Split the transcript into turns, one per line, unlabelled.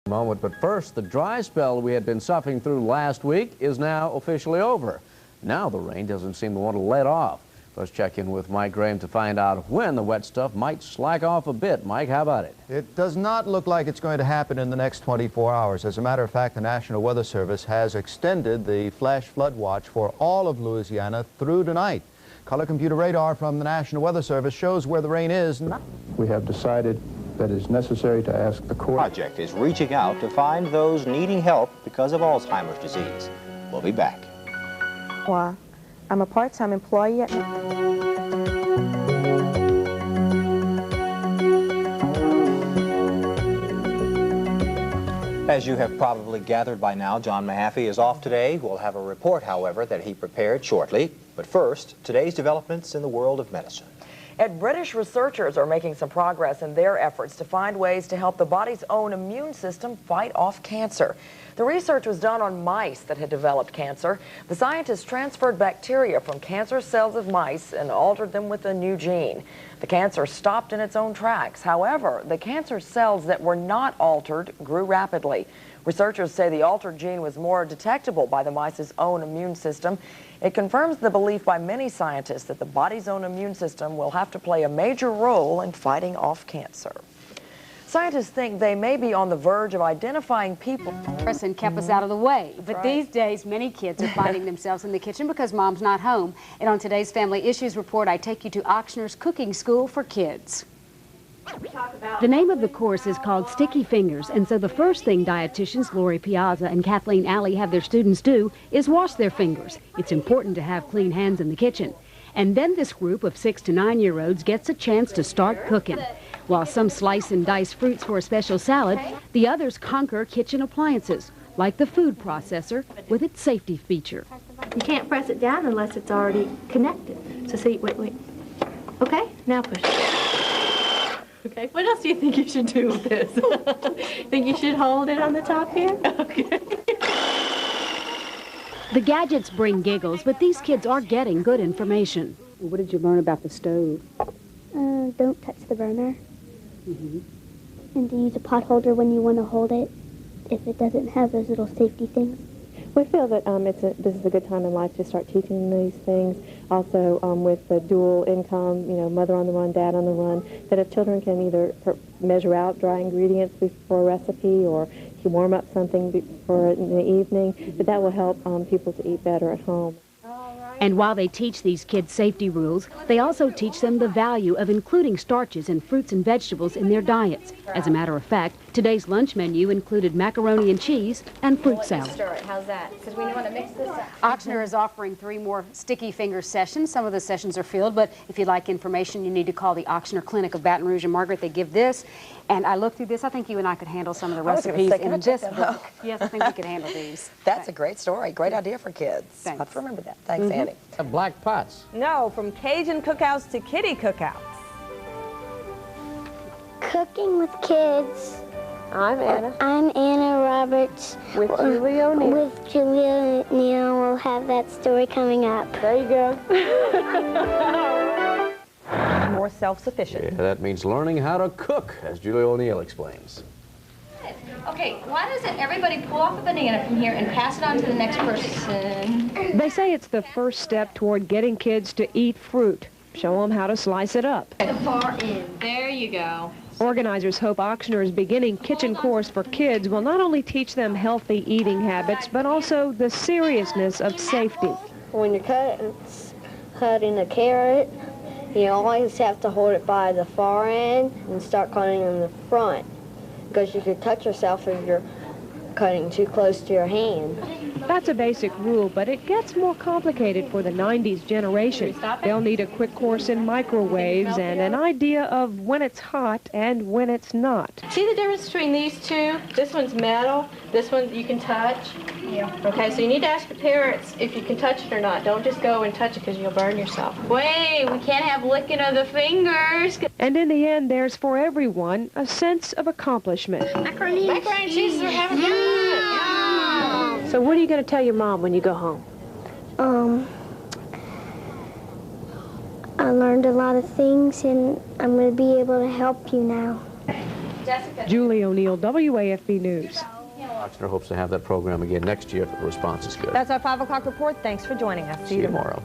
Moment, but first, the dry spell we had been suffering through last week is now officially over. Now the rain doesn't seem to want to let off. Let's check in with Mike Graham to find out when the wet stuff might slack off a bit. Mike, how about it?
It does not look like it's going to happen in the next 24 hours. As a matter of fact, the National Weather Service has extended the flash flood watch for all of Louisiana through tonight. Color computer radar from the National Weather Service shows where the rain is.
We have decided that it's necessary to ask the court.
The project is reaching out to find those needing help because of Alzheimer's disease. We'll be back.
Why? I'm a part-time employee at...
As you have probably gathered by now, John Mahaffey is off today. We'll have a report, however, that he prepared shortly. But first, today's developments in the world of medicine.
British researchers are making some progress in their efforts to find ways to help the body's own immune system fight off cancer. The research was done on mice that had developed cancer. The scientists transferred bacteria from cancer cells of mice and altered them with a new gene. The cancer stopped in its own tracks. However, the cancer cells that were not altered grew rapidly. Researchers say the altered gene was more detectable by the mice's own immune system. It confirms the belief by many scientists that the body's own immune system will have to play a major role in fighting off cancer. Scientists think they may be on the verge of identifying people.
And kept us out of the way. But these days, many kids are finding themselves in the kitchen because mom's not home. And on today's Family Issues Report, I take you to Ochsner's Cooking School for Kids.
The name of the course is called Sticky Fingers, and so the first thing dietitians Lori Piazza and Kathleen Alley have their students do is wash their fingers. It's important to have clean hands in the kitchen. And then this group of 6 to 9-year-olds gets a chance to start cooking. While some slice and dice fruits for a special salad, the others conquer kitchen appliances, like the food processor with its safety feature.
You can't press it down unless it's already connected. So see, wait. Okay, now push it. Okay, what else do you think you should do with this? Think you should hold it on the top here? Okay.
The gadgets bring giggles, but these kids are getting good information.
What did you learn about the stove?
Don't touch the burner.
Mm-hmm.
And to use a pot holder when you want to hold it, if it doesn't have those little safety things.
We feel that this is a good time in life to start teaching these things. Also, with the dual income, mother on the run, dad on the run, that if children can either measure out dry ingredients before a recipe or to warm up something for in the evening, that will help people to eat better at home.
And while they teach these kids safety rules, they also teach them the value of including starches in fruits and vegetables in their diets. As a matter of fact, today's lunch menu included macaroni and cheese and fruit salad.
Stir it. How's that? Because we want to mix this up. Ochsner is offering 3 more Sticky Finger sessions. Some of the sessions are filled, but if you'd like information, you need to call the Ochsner Clinic of Baton Rouge and Margaret. They give this. And I looked through this. I think you and I could handle some of the recipes in this book. Yes, I think we could handle these.
That's a great story. Great idea for kids.
Thanks.
I have to remember that. Thanks, Annie.
Black pots.
No, from Cajun cookouts to kiddie cookouts.
Cooking with kids.
I'm Anna.
I'm Anna Roberts.
With Julie O'Neill.
With Julie O'Neill. We'll have that story coming up.
There you go. More self-sufficient.
Yeah, that means learning how to cook, as Julie O'Neill explains.
Okay, why doesn't everybody pull off a banana from here and pass it on to the next person?
They say it's the first step toward getting kids to eat fruit. Show them how to slice it up.
The far end. There you go.
Organizers hope Ochsner's beginning kitchen course for kids will not only teach them healthy eating habits, but also the seriousness of safety.
When you're cutting a carrot, you always have to hold it by the far end and start cutting in the front, because you could touch yourself if you're cutting too close to your hand.
That's a basic rule, but it gets more complicated for the 90s generation. They'll need a quick course in microwaves and an idea of when it's hot and when it's not.
See the difference between these two? This one's metal, this one you can touch. Yeah. Okay, so you need to ask your parents if you can touch it or not. Don't just go and touch it because you'll burn yourself. Wait, we can't have licking of the fingers.
And in the end, there's for everyone a sense of accomplishment.
Macaroni and cheese are having fun.
So what are you going to tell your mom when you go home?
I learned a lot of things, and I'm going to be able to help you now.
Julie O'Neill, WAFB News.
Oxner hopes to have that program again next year if the response is good.
That's our 5 o'clock report. Thanks for joining us.
See you tomorrow.